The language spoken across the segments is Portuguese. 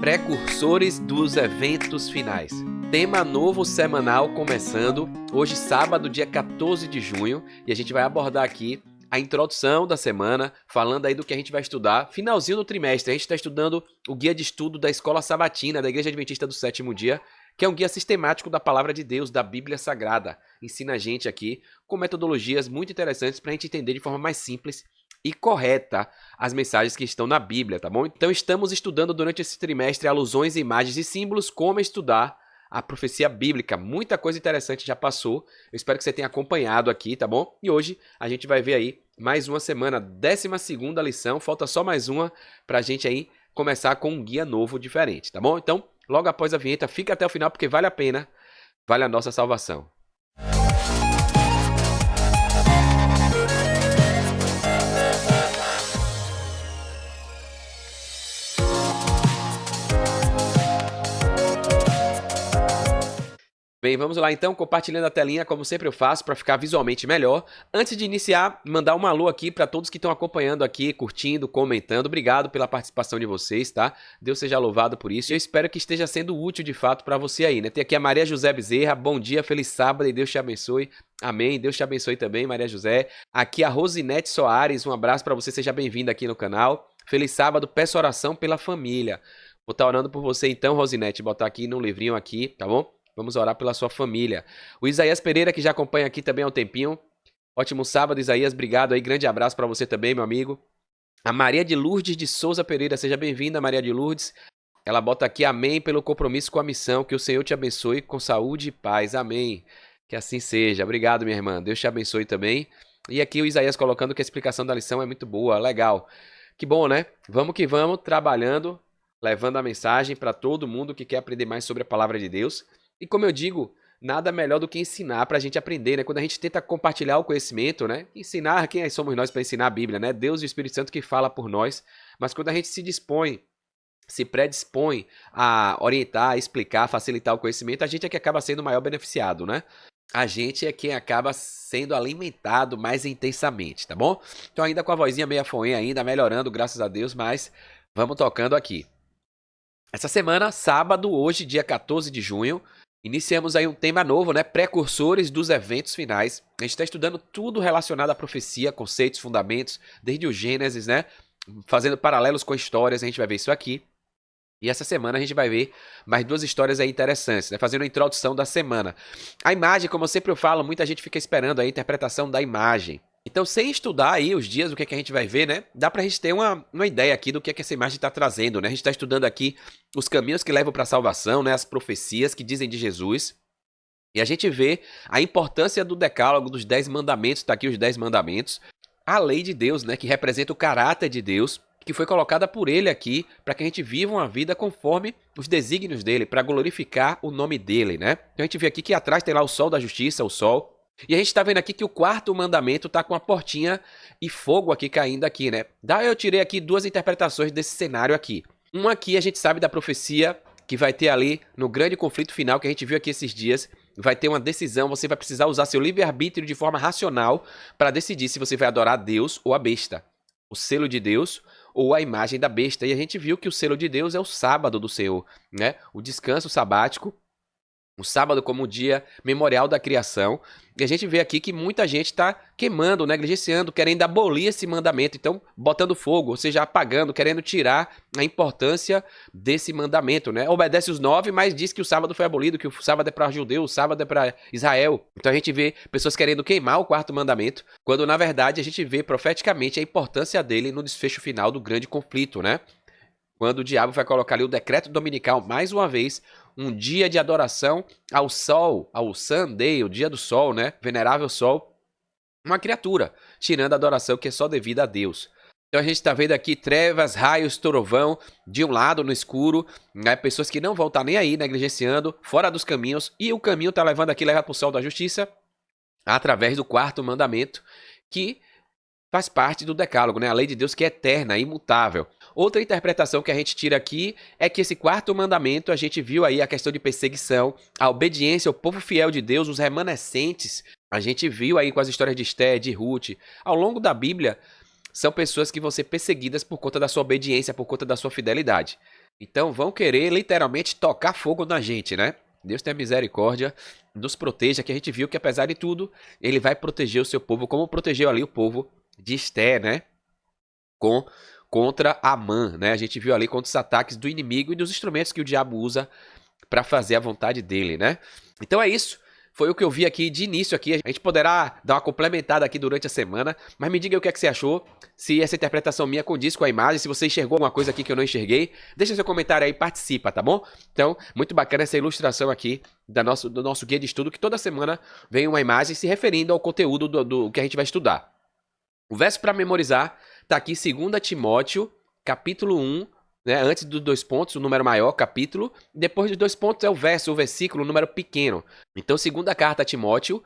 Precursores dos eventos finais. Tema novo semanal começando, hoje sábado, dia 14 de junho, e a gente vai abordar aqui a introdução da semana, falando aí do que a gente vai estudar. Finalzinho do trimestre, a gente está estudando o guia de estudo da Escola Sabatina, da Igreja Adventista do Sétimo Dia, que é um guia sistemático da Palavra de Deus, da Bíblia Sagrada. Ensina a gente aqui com metodologias muito interessantes para a gente entender de forma mais simples e correta as mensagens que estão na Bíblia, tá bom? Então estamos estudando durante esse trimestre alusões, imagens e símbolos, como estudar a profecia bíblica. Muita coisa interessante já passou, eu espero que você tenha acompanhado aqui, tá bom? E hoje a gente vai ver aí mais uma semana, 12ª lição, falta só mais uma pra gente aí começar com um guia novo diferente, tá bom? Então, logo após a vinheta, fica até o final porque vale a pena, vale a nossa salvação. Bem, vamos lá então, compartilhando a telinha, como sempre eu faço, para ficar visualmente melhor. Antes de iniciar, mandar um alô aqui para todos que estão acompanhando aqui, curtindo, comentando. Obrigado pela participação de vocês, tá? Deus seja louvado por isso. Eu espero que esteja sendo útil de fato para você aí, né? Tem aqui a Maria José Bezerra, bom dia, feliz sábado e Deus te abençoe. Amém, Deus te abençoe também, Maria José. Aqui a Rosinete Soares, um abraço para você, seja bem-vinda aqui no canal. Feliz sábado, peço oração pela família. Vou estar orando por você então, Rosinete, botar aqui no livrinho aqui, tá bom? Vamos orar pela sua família. O Isaías Pereira, que já acompanha aqui também há um tempinho. Ótimo sábado, Isaías. Obrigado aí. Grande abraço para você também, meu amigo. A Maria de Lourdes de Souza Pereira. Seja bem-vinda, Maria de Lourdes. Ela bota aqui amém pelo compromisso com a missão. Que o Senhor te abençoe com saúde e paz. Amém. Que assim seja. Obrigado, minha irmã. Deus te abençoe também. E aqui o Isaías colocando que a explicação da lição é muito boa. Legal. Que bom, né? Vamos que vamos, trabalhando, levando a mensagem para todo mundo que quer aprender mais sobre a palavra de Deus. E como eu digo, nada melhor do que ensinar para a gente aprender, né? Quando a gente tenta compartilhar o conhecimento, né? Ensinar, quem somos nós para ensinar a Bíblia, né? Deus e o Espírito Santo que fala por nós. Mas quando a gente se predispõe a orientar, a explicar, a facilitar o conhecimento, a gente é que acaba sendo o maior beneficiado, né? A gente é quem acaba sendo alimentado mais intensamente, tá bom? Então ainda com a vozinha meia foinha ainda, melhorando, graças a Deus, mas vamos tocando aqui. Essa semana, sábado, hoje, dia 14 de junho, iniciamos aí um tema novo, né? Precursores dos eventos finais. A gente está estudando tudo relacionado à profecia, conceitos, fundamentos, desde o Gênesis, né? Fazendo paralelos com histórias, a gente vai ver isso aqui. E essa semana a gente vai ver mais duas histórias aí interessantes, né? Fazendo a introdução da semana. A imagem, como eu sempre falo, muita gente fica esperando a interpretação da imagem. Então, sem estudar aí os dias, o que é que a gente vai ver, né? Dá pra gente ter uma ideia aqui do que é que essa imagem está trazendo, né? A gente está estudando aqui os caminhos que levam para a salvação, né? As profecias que dizem de Jesus. E a gente vê a importância do decálogo, dos 10 mandamentos, tá aqui os 10 mandamentos. A lei de Deus, né? Que representa o caráter de Deus, que foi colocada por ele aqui para que a gente viva uma vida conforme os desígnios dele, para glorificar o nome dele, né? Então a gente vê aqui que atrás tem lá o sol da justiça, o sol. E a gente está vendo aqui que o quarto mandamento está com a portinha e fogo aqui caindo aqui, né? Eu tirei aqui duas interpretações desse cenário aqui. Uma aqui a gente sabe da profecia que vai ter ali no grande conflito final que a gente viu aqui esses dias. Vai ter uma decisão, você vai precisar usar seu livre-arbítrio de forma racional para decidir se você vai adorar Deus ou a besta. O selo de Deus ou a imagem da besta. E a gente viu que o selo de Deus é o sábado do Senhor, né? O descanso sabático. O sábado como o dia memorial da criação. E a gente vê aqui que muita gente está queimando, negligenciando, querendo abolir esse mandamento. Então, botando fogo, ou seja, apagando, querendo tirar a importância desse mandamento, né? Obedece os 9, mas diz que o sábado foi abolido, que o sábado é para judeu, o sábado é para Israel. Então a gente vê pessoas querendo queimar o quarto mandamento, quando na verdade a gente vê profeticamente a importância dele no desfecho final do grande conflito, né? Quando o diabo vai colocar ali o decreto dominical, mais uma vez, um dia de adoração ao sol, ao Sunday, o dia do sol, né? Venerável sol, uma criatura, tirando a adoração que é só devida a Deus. Então a gente está vendo aqui trevas, raios, trovão, de um lado no escuro, né? Pessoas que não vão estar nem aí, negligenciando, fora dos caminhos, e o caminho está levando aqui, leva para o sol da justiça, através do quarto mandamento, que faz parte do decálogo, né? A lei de Deus que é eterna, imutável. Outra interpretação que a gente tira aqui é que esse quarto mandamento, a gente viu aí a questão de perseguição, a obediência ao povo fiel de Deus, os remanescentes. A gente viu aí com as histórias de Esté, de Ruth. Ao longo da Bíblia, são pessoas que vão ser perseguidas por conta da sua obediência, por conta da sua fidelidade. Então vão querer literalmente tocar fogo na gente, né? Deus tenha misericórdia, nos proteja, que a gente viu que apesar de tudo, ele vai proteger o seu povo, como protegeu ali o povo de Esté, né? Com, contra Amã, né? A gente viu ali contra os ataques do inimigo e dos instrumentos que o diabo usa para fazer a vontade dele, né? Então é isso. Foi o que eu vi aqui de início aqui. A gente poderá dar uma complementada aqui durante a semana, mas me diga aí o que é que você achou, se essa interpretação minha condiz com a imagem, se você enxergou alguma coisa aqui que eu não enxerguei, deixa seu comentário aí, participa, tá bom? Então, muito bacana essa ilustração aqui do nosso guia de estudo, que toda semana vem uma imagem se referindo ao conteúdo do que a gente vai estudar. O verso para memorizar está aqui, 2 Timóteo, capítulo 1, né, antes dos 2 pontos, o número maior, capítulo. Depois dos 2 pontos é o verso, o versículo, o número pequeno. Então, segunda carta a Timóteo,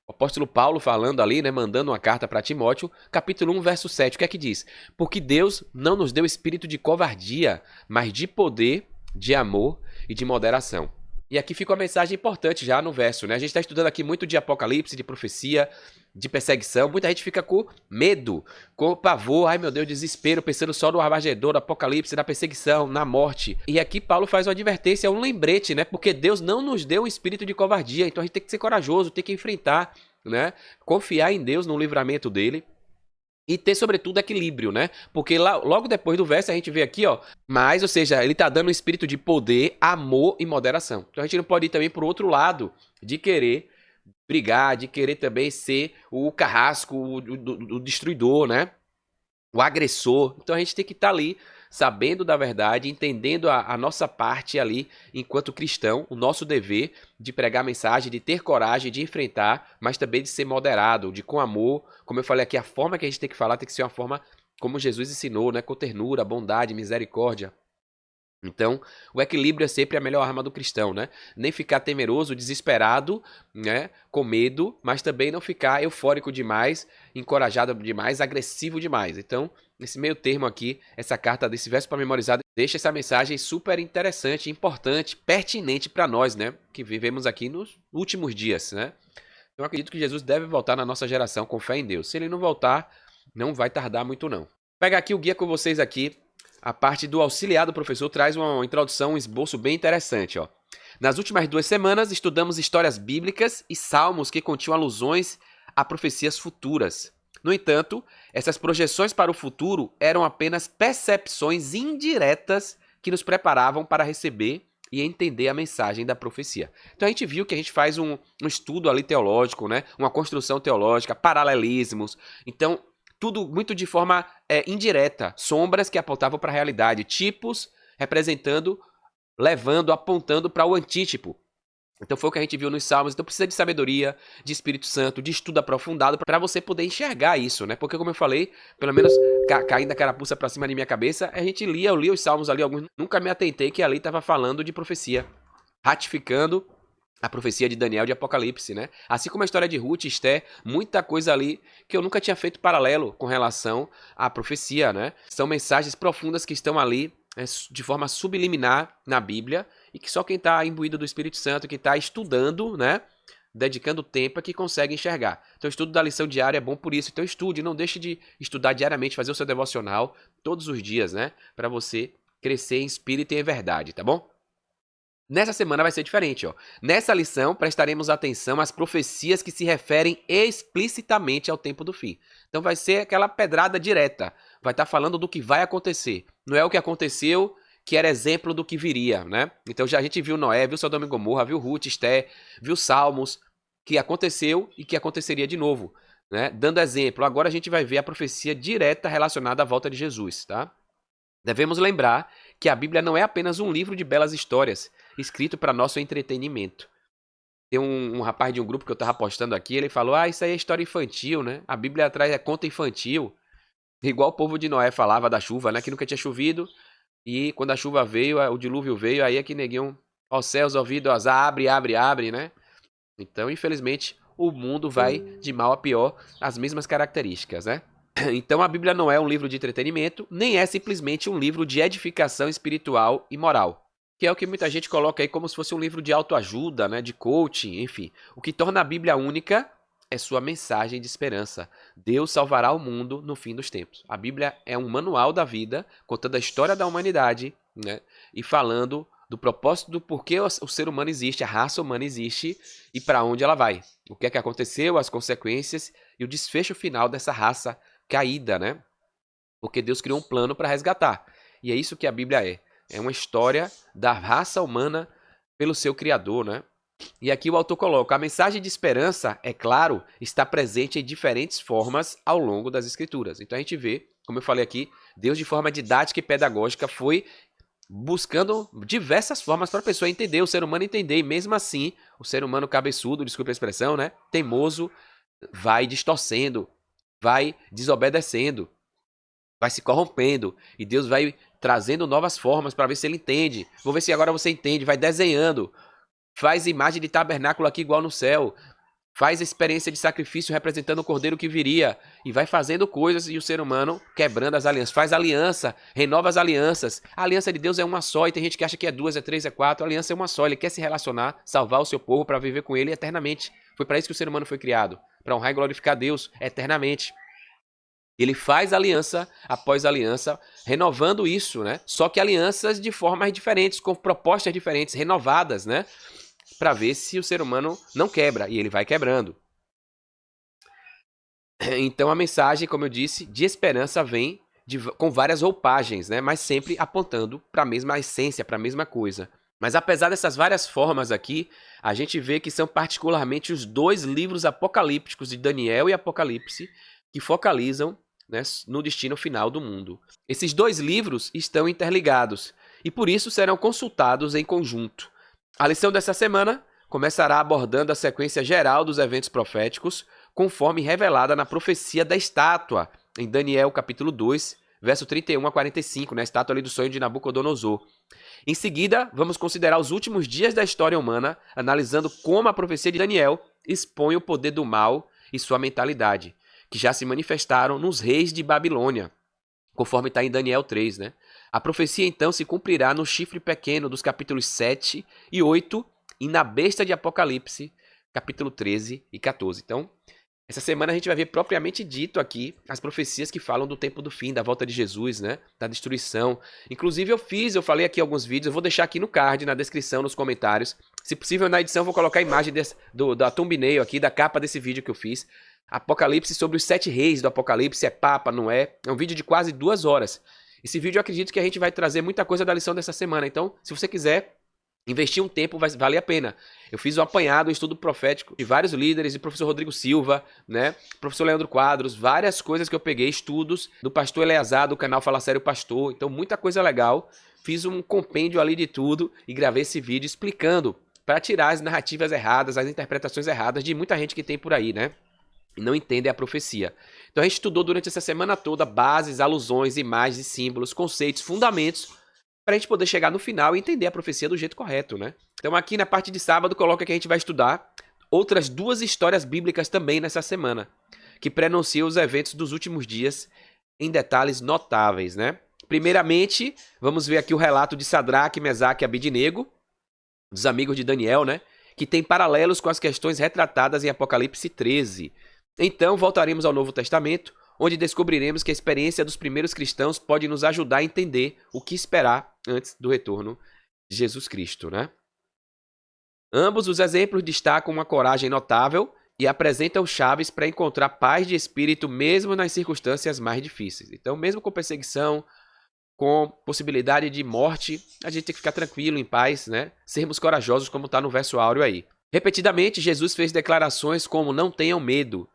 o apóstolo Paulo falando ali, né, mandando uma carta para Timóteo, capítulo 1, verso 7. O que é que diz? Porque Deus não nos deu espírito de covardia, mas de poder, de amor e de moderação. E aqui fica uma mensagem importante já no verso, né? A gente está estudando aqui muito de Apocalipse, de profecia, de perseguição. Muita gente fica com medo, com pavor, ai meu Deus, desespero, pensando só no Armagedon, no Apocalipse, na perseguição, na morte. E aqui Paulo faz uma advertência, um lembrete, né? Porque Deus não nos deu um espírito de covardia, então a gente tem que ser corajoso, tem que enfrentar, né? Confiar em Deus, no livramento dele. E ter, sobretudo, equilíbrio, né? Porque logo depois do verso a gente vê aqui, ó. Mas, ou seja, ele tá dando um espírito de poder, amor e moderação. Então a gente não pode ir também pro outro lado de querer brigar, de querer também ser o carrasco, o destruidor, né? O agressor. Então a gente tem que estar ali, sabendo da verdade, entendendo a nossa parte ali, enquanto cristão, o nosso dever de pregar a mensagem, de ter coragem, de enfrentar, mas também de ser moderado, de com amor. Como eu falei aqui, a forma que a gente tem que falar tem que ser uma forma como Jesus ensinou, né? Com ternura, bondade, misericórdia. Então, o equilíbrio é sempre a melhor arma do cristão, né? Nem ficar temeroso, desesperado, né? Com medo, mas também não ficar eufórico demais, encorajado demais, agressivo demais. Então, nesse meio termo aqui, essa carta desse verso para memorizar deixa essa mensagem super interessante, importante, pertinente para nós, né? Que vivemos aqui nos últimos dias, né? Então, acredito que Jesus deve voltar na nossa geração com fé em Deus. Se ele não voltar, não vai tardar muito não. Vou pegar aqui o guia com vocês aqui. A parte do auxiliar do professor traz uma introdução, um esboço bem interessante, ó. Nas últimas 2 semanas, estudamos histórias bíblicas e salmos que continham alusões a profecias futuras. No entanto, essas projeções para o futuro eram apenas percepções indiretas que nos preparavam para receber e entender a mensagem da profecia. Então a gente viu que a gente faz um estudo ali teológico, né? Uma construção teológica, paralelismos. Então, tudo muito de forma indireta, sombras que apontavam para a realidade, tipos representando, levando, apontando para o antítipo. Então foi o que a gente viu nos Salmos. Então precisa de sabedoria, de Espírito Santo, de estudo aprofundado para você poder enxergar isso, né? Porque como eu falei, pelo menos caindo a carapuça para cima de minha cabeça, a gente eu li os Salmos ali, alguns nunca me atentei que ali estava falando de profecia, ratificando a profecia de Daniel de Apocalipse, né? Assim como a história de Ruth e Esté, muita coisa ali que eu nunca tinha feito paralelo com relação à profecia, né? São mensagens profundas que estão ali de forma subliminar na Bíblia e que só quem está imbuído do Espírito Santo, que está estudando, né? Dedicando tempo é que consegue enxergar. Então o estudo da lição diária é bom por isso. Então estude, não deixe de estudar diariamente, fazer o seu devocional todos os dias, né? Para você crescer em espírito e em verdade, tá bom? Nessa semana vai ser diferente, ó. Nessa lição, prestaremos atenção às profecias que se referem explicitamente ao tempo do fim. Então vai ser aquela pedrada direta. Vai estar falando do que vai acontecer. Não é o que aconteceu, que era exemplo do que viria, né? Então já a gente viu Noé, viu Sodoma e Gomorra, viu Ruth, Esté, viu Salmos, que aconteceu e que aconteceria de novo, né? Dando exemplo. Agora a gente vai ver a profecia direta relacionada à volta de Jesus, tá? Devemos lembrar que a Bíblia não é apenas um livro de belas histórias, escrito para nosso entretenimento. Tem um rapaz de um grupo que eu estava postando aqui, ele falou, isso aí é história infantil, né? A Bíblia atrás é conta infantil. Igual o povo de Noé falava da chuva, né? Que nunca tinha chovido. E quando a chuva veio, o dilúvio veio, aí é que neguiam, ó céus, ouvidos, abre, abre, abre, né? Então, infelizmente, o mundo vai de mal a pior, as mesmas características, né? Então a Bíblia não é um livro de entretenimento, nem é simplesmente um livro de edificação espiritual e moral, que é o que muita gente coloca aí como se fosse um livro de autoajuda, né, de coaching, enfim. O que torna a Bíblia única é sua mensagem de esperança. Deus salvará o mundo no fim dos tempos. A Bíblia é um manual da vida, contando a história da humanidade, né, e falando do propósito do porquê o ser humano existe, a raça humana existe e para onde ela vai. O que é que aconteceu, as consequências e o desfecho final dessa raça caída, né? Porque Deus criou um plano para resgatar. E é isso que a Bíblia é. É uma história da raça humana pelo seu Criador, né? E aqui o autor coloca: a mensagem de esperança, é claro, está presente em diferentes formas ao longo das Escrituras. Então a gente vê, como eu falei aqui, Deus de forma didática e pedagógica foi buscando diversas formas para a pessoa entender, o ser humano entender. E mesmo assim, o ser humano cabeçudo, desculpa a expressão, né? Teimoso, vai distorcendo, vai desobedecendo, vai se corrompendo. E Deus vai trazendo novas formas para ver se ele entende. Vou ver se agora você entende. Vai desenhando. Faz imagem de tabernáculo aqui igual no céu. Faz a experiência de sacrifício representando o cordeiro que viria. E vai fazendo coisas e o ser humano quebrando as alianças. Faz aliança, renova as alianças. A aliança de Deus é uma só e tem gente que acha que é duas, é três, é quatro. A aliança é uma só. Ele quer se relacionar, salvar o seu povo para viver com ele eternamente. Foi para isso que o ser humano foi criado. Para honrar e glorificar Deus eternamente. Ele faz aliança após aliança, renovando isso, né? Só que alianças de formas diferentes, com propostas diferentes, renovadas, né? Para ver se o ser humano não quebra, e ele vai quebrando. Então a mensagem, como eu disse, de esperança vem com várias roupagens, né? Mas sempre apontando para a mesma essência, para a mesma coisa. Mas apesar dessas várias formas aqui, a gente vê que são particularmente os dois livros apocalípticos de Daniel e Apocalipse que focalizam, né, no destino final do mundo. Esses dois livros estão interligados e por isso serão consultados em conjunto. A lição dessa semana começará abordando a sequência geral dos eventos proféticos, conforme revelada na profecia da estátua, em Daniel capítulo 2, verso 31 a 45, na estátua ali do sonho de Nabucodonosor. Em seguida, vamos considerar os últimos dias da história humana, analisando como a profecia de Daniel expõe o poder do mal e sua mentalidade, que já se manifestaram nos reis de Babilônia, conforme está em Daniel 3, né? A profecia então se cumprirá no chifre pequeno dos capítulos 7 e 8 e na besta de Apocalipse, capítulo 13 e 14. Então, essa semana a gente vai ver propriamente dito aqui as profecias que falam do tempo do fim, da volta de Jesus, né? Da destruição. Inclusive eu falei aqui alguns vídeos, eu vou deixar aqui no card, na descrição, nos comentários. Se possível, na edição eu vou colocar a imagem da thumbnail aqui, da capa desse vídeo que eu fiz. Apocalipse sobre os 7 reis do Apocalipse, é papa, não é? É um vídeo de quase 2 horas. Esse vídeo eu acredito que a gente vai trazer muita coisa da lição dessa semana. Então, se você quiser investir um tempo, vai valer a pena. Eu fiz um apanhado, um estudo profético de vários líderes, do professor Rodrigo Silva, né? Professor Leandro Quadros, várias coisas que eu peguei, estudos do pastor Eleazar, do canal Fala Sério Pastor. Então, muita coisa legal. Fiz um compêndio ali de tudo e gravei esse vídeo explicando para tirar as narrativas erradas, as interpretações erradas de muita gente que tem por aí, né? E não entendem a profecia. Então a gente estudou durante essa semana toda bases, alusões, imagens, símbolos, conceitos, fundamentos, para a gente poder chegar no final e entender a profecia do jeito correto, né? Então aqui na parte de sábado coloca que a gente vai estudar outras 2 histórias bíblicas também nessa semana, que prenunciam os eventos dos últimos dias em detalhes notáveis, né? Primeiramente, vamos ver aqui o relato de Sadraque, Mesaque e Abidnego, dos amigos de Daniel, né? Que tem paralelos com as questões retratadas em Apocalipse 13. Então, voltaremos ao Novo Testamento, onde descobriremos que a experiência dos primeiros cristãos pode nos ajudar a entender o que esperar antes do retorno de Jesus Cristo, né? Ambos os exemplos destacam uma coragem notável e apresentam chaves para encontrar paz de espírito mesmo nas circunstâncias mais difíceis. Então, mesmo com perseguição, com possibilidade de morte, a gente tem que ficar tranquilo, em paz, né? Sermos corajosos, como está no verso áureo aí. Repetidamente, Jesus fez declarações como não tenham medo,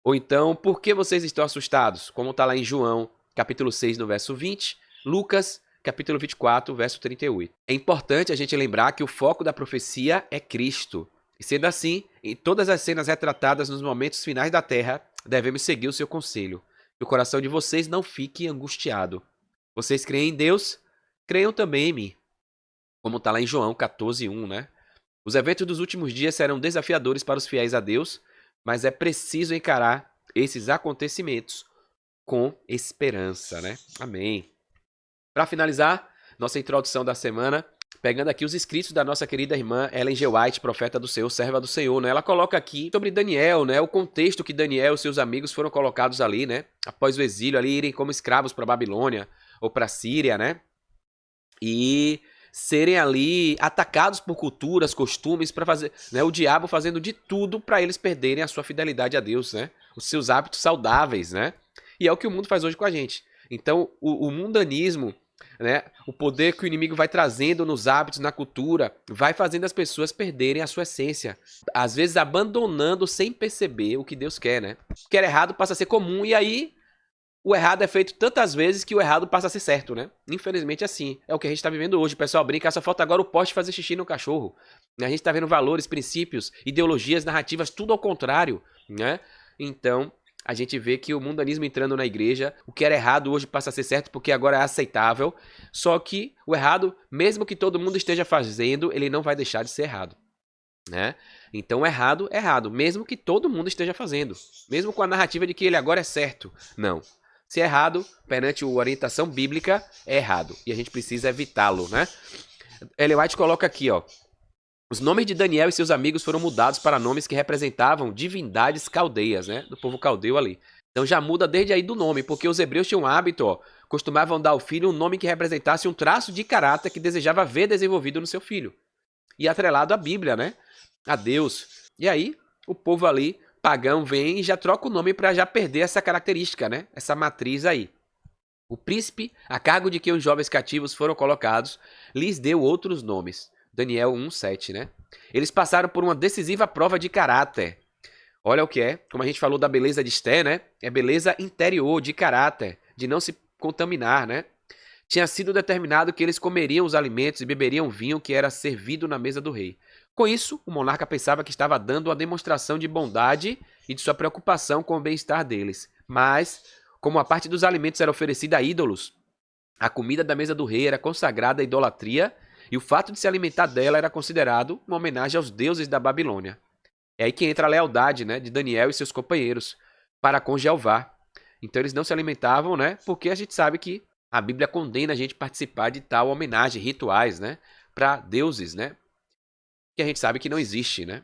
ou então, por que vocês estão assustados? Como está lá em João, capítulo 6, no verso 20, Lucas, capítulo 24, verso 38. É importante a gente lembrar que o foco da profecia é Cristo. E sendo assim, em todas as cenas retratadas nos momentos finais da Terra, devemos seguir o seu conselho. Que o coração de vocês não fique angustiado. Vocês creem em Deus? Creiam também em mim. Como está lá em João 14, 1, né? Os eventos dos últimos dias serão desafiadores para os fiéis a Deus, mas é preciso encarar esses acontecimentos com esperança, né? Amém. Para finalizar, nossa introdução da semana, pegando aqui os escritos da nossa querida irmã Ellen G. White, profeta do Senhor, serva do Senhor, né? Ela coloca aqui sobre Daniel, né? O contexto que Daniel e seus amigos foram colocados ali, né? Após o exílio, ali irem como escravos para Babilônia ou para Síria, né? e serem ali atacados por culturas, costumes, para fazer, né, o diabo fazendo de tudo para eles perderem a sua fidelidade a Deus, né, os seus hábitos saudáveis, né, e é o que o mundo faz hoje com a gente. Então, o mundanismo, né, o poder que o inimigo vai trazendo nos hábitos, na cultura, vai fazendo as pessoas perderem a sua essência, às vezes abandonando sem perceber o que Deus quer, né. O que era errado passa a ser comum e aí o errado é feito tantas vezes que o errado passa a ser certo, né? Infelizmente assim. É o que a gente tá vivendo hoje. O pessoal brinca, só falta agora o poste fazer xixi no cachorro. A gente tá vendo valores, princípios, ideologias, narrativas, tudo ao contrário, né? Então, a gente vê que o mundanismo entrando na igreja, o que era errado hoje passa a ser certo porque agora é aceitável. Só que o errado, mesmo que todo mundo esteja fazendo, ele não vai deixar de ser errado, né? Então errado é errado, mesmo que todo mundo esteja fazendo. Mesmo com a narrativa de que ele agora é certo. Não. Se é errado, perante a orientação bíblica, é errado. E a gente precisa evitá-lo, né? Ellen White coloca aqui, ó. Os nomes de Daniel e seus amigos foram mudados para nomes que representavam divindades caldeias, né? Do povo caldeu ali. Então já muda desde aí do nome, porque os hebreus tinham um hábito, ó. Costumavam dar ao filho um nome que representasse um traço de caráter que desejava ver desenvolvido no seu filho. E atrelado à Bíblia, né? A Deus. E aí, o povo ali pagão vem e já troca o nome para já perder essa característica, né? Essa matriz aí. O príncipe, a cargo de quem os jovens cativos foram colocados, lhes deu outros nomes. Daniel 1:7, né? Eles passaram por uma decisiva prova de caráter. Olha o que é, como a gente falou da beleza de Esté, né? É beleza interior, de caráter, de não se contaminar, né? Tinha sido determinado que eles comeriam os alimentos e beberiam vinho que era servido na mesa do rei. Com isso, o monarca pensava que estava dando uma demonstração de bondade e de sua preocupação com o bem-estar deles. Mas, como a parte dos alimentos era oferecida a ídolos, a comida da mesa do rei era consagrada à idolatria e o fato de se alimentar dela era considerado uma homenagem aos deuses da Babilônia. É aí que entra a lealdade, né, de Daniel e seus companheiros para com Jeová. Então eles não se alimentavam, né, porque a gente sabe que a Bíblia condena a gente participar de tal homenagem, rituais, né, para deuses, né, que a gente sabe que não existe, né?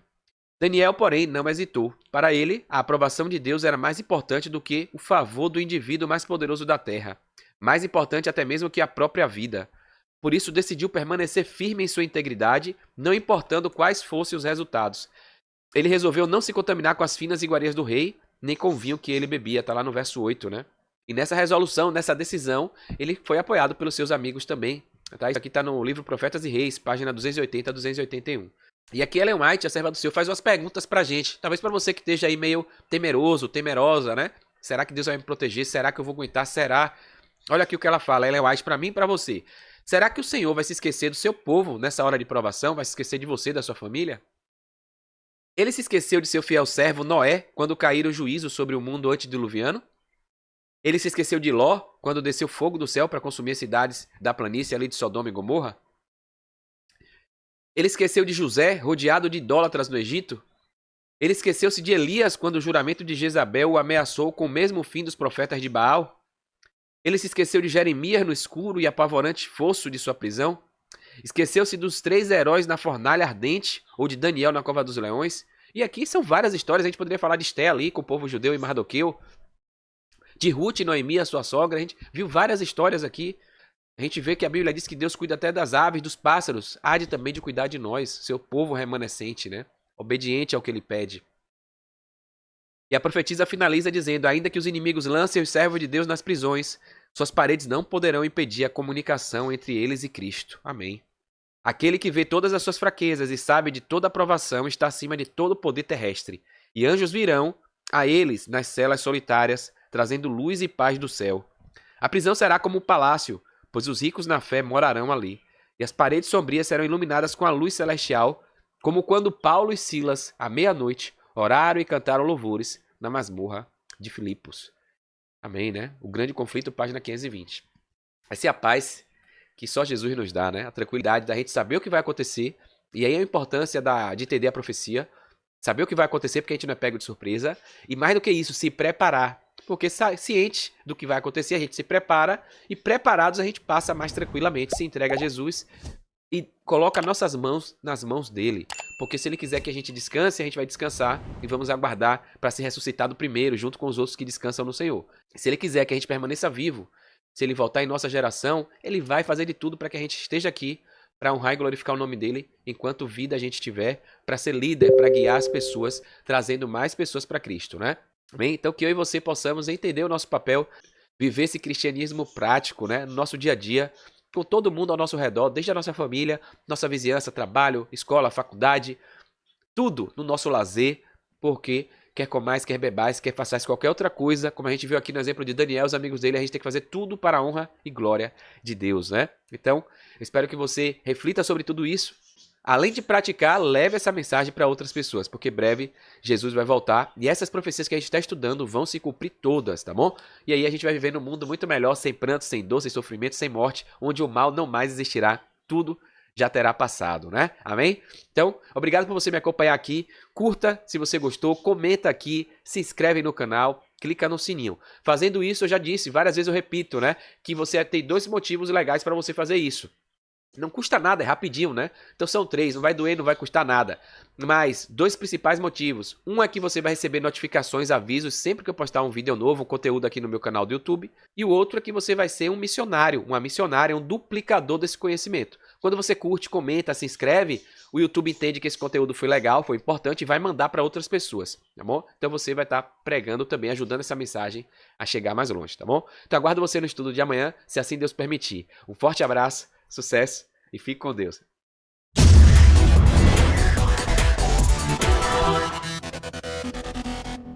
Daniel, porém, não hesitou. Para ele, a aprovação de Deus era mais importante do que o favor do indivíduo mais poderoso da terra. Mais importante até mesmo que a própria vida. Por isso, decidiu permanecer firme em sua integridade, não importando quais fossem os resultados. Ele resolveu não se contaminar com as finas iguarias do rei, nem com o vinho que ele bebia. Está lá no verso 8, né? E nessa resolução, nessa decisão, ele foi apoiado pelos seus amigos também. Tá? Isso aqui está no livro Profetas e Reis, página 280 a 281. E aqui Ellen White, a serva do Senhor, faz umas perguntas pra gente. Talvez pra você que esteja aí meio temeroso, temerosa, né? Será que Deus vai me proteger? Será que eu vou aguentar? Será? Olha aqui o que ela fala, Ellen White, pra mim e pra você. Será que o Senhor vai se esquecer do seu povo nessa hora de provação? Vai se esquecer de você e da sua família? Ele se esqueceu de seu fiel servo Noé quando caíram o juízo sobre o mundo antediluviano? Ele se esqueceu de Ló quando desceu fogo do céu para consumir as cidades da planície ali de Sodoma e Gomorra? Ele esqueceu de José, rodeado de idólatras no Egito? Ele esqueceu-se de Elias quando o juramento de Jezabel o ameaçou com o mesmo fim dos profetas de Baal? Ele se esqueceu de Jeremias no escuro e apavorante fosso de sua prisão? Esqueceu-se dos 3 heróis na fornalha ardente ou de Daniel na cova dos leões? E aqui são várias histórias, a gente poderia falar de Esté ali com o povo judeu e Mardoqueu, de Ruth e Noemi, a sua sogra, a gente viu várias histórias aqui. A gente vê que a Bíblia diz que Deus cuida até das aves, dos pássaros, há de também de cuidar de nós, seu povo remanescente, né? Obediente ao que ele pede. E a profetisa finaliza dizendo, ainda que os inimigos lancem os servos de Deus nas prisões, suas paredes não poderão impedir a comunicação entre eles e Cristo. Amém. Aquele que vê todas as suas fraquezas e sabe de toda a provação está acima de todo o poder terrestre. E anjos virão a eles nas celas solitárias, trazendo luz e paz do céu. A prisão será como um palácio, pois os ricos na fé morarão ali. E as paredes sombrias serão iluminadas com a luz celestial, como quando Paulo e Silas, à meia-noite, oraram e cantaram louvores na masmorra de Filipos. Amém, né? O grande conflito, página 520. Essa é a paz que só Jesus nos dá, né? A tranquilidade da gente saber o que vai acontecer. E aí a importância de entender a profecia. Saber o que vai acontecer porque a gente não é pego de surpresa. E mais do que isso, se preparar. Porque ciente do que vai acontecer, a gente se prepara. E preparados a gente passa mais tranquilamente, se entrega a Jesus e coloca nossas mãos nas mãos dele. Porque se ele quiser que a gente descanse, a gente vai descansar e vamos aguardar para ser ressuscitado primeiro, junto com os outros que descansam no Senhor. Se ele quiser que a gente permaneça vivo, se ele voltar em nossa geração, ele vai fazer de tudo para que a gente esteja aqui para honrar e glorificar o nome dele enquanto vida a gente tiver, para ser líder, para guiar as pessoas, trazendo mais pessoas para Cristo, né? Amém? Então que eu e você possamos entender o nosso papel, viver esse cristianismo prático, né, no nosso dia a dia, com todo mundo ao nosso redor, desde a nossa família, nossa vizinhança, trabalho, escola, faculdade, tudo no nosso lazer, porque quer comais, quer bebais, quer façais qualquer outra coisa, como a gente viu aqui no exemplo de Daniel, os amigos dele, a gente tem que fazer tudo para a honra e glória de Deus, né? Então, eu espero que você reflita sobre tudo isso. Além de praticar, leve essa mensagem para outras pessoas, porque breve Jesus vai voltar e essas profecias que a gente está estudando vão se cumprir todas, tá bom? E aí a gente vai viver num mundo muito melhor, sem pranto, sem dor, sem sofrimento, sem morte, onde o mal não mais existirá, tudo já terá passado, né? Amém? Então, obrigado por você me acompanhar aqui. Curta se você gostou, comenta aqui, se inscreve no canal, clica no sininho. Fazendo isso, eu já disse, várias vezes eu repito, né? Que você tem 2 motivos legais para você fazer isso. Não custa nada, é rapidinho, né? Então são 3, não vai doer, não vai custar nada. Mas 2 principais motivos. Um é que você vai receber notificações, avisos sempre que eu postar um vídeo novo, um conteúdo aqui no meu canal do YouTube. E o outro é que você vai ser um missionário, uma missionária, um duplicador desse conhecimento. Quando você curte, comenta, se inscreve, o YouTube entende que esse conteúdo foi legal, foi importante e vai mandar para outras pessoas, tá bom? Então você vai estar pregando também, ajudando essa mensagem a chegar mais longe, tá bom? Então aguardo você no estudo de amanhã, se assim Deus permitir. Um forte abraço, sucesso e fique com Deus.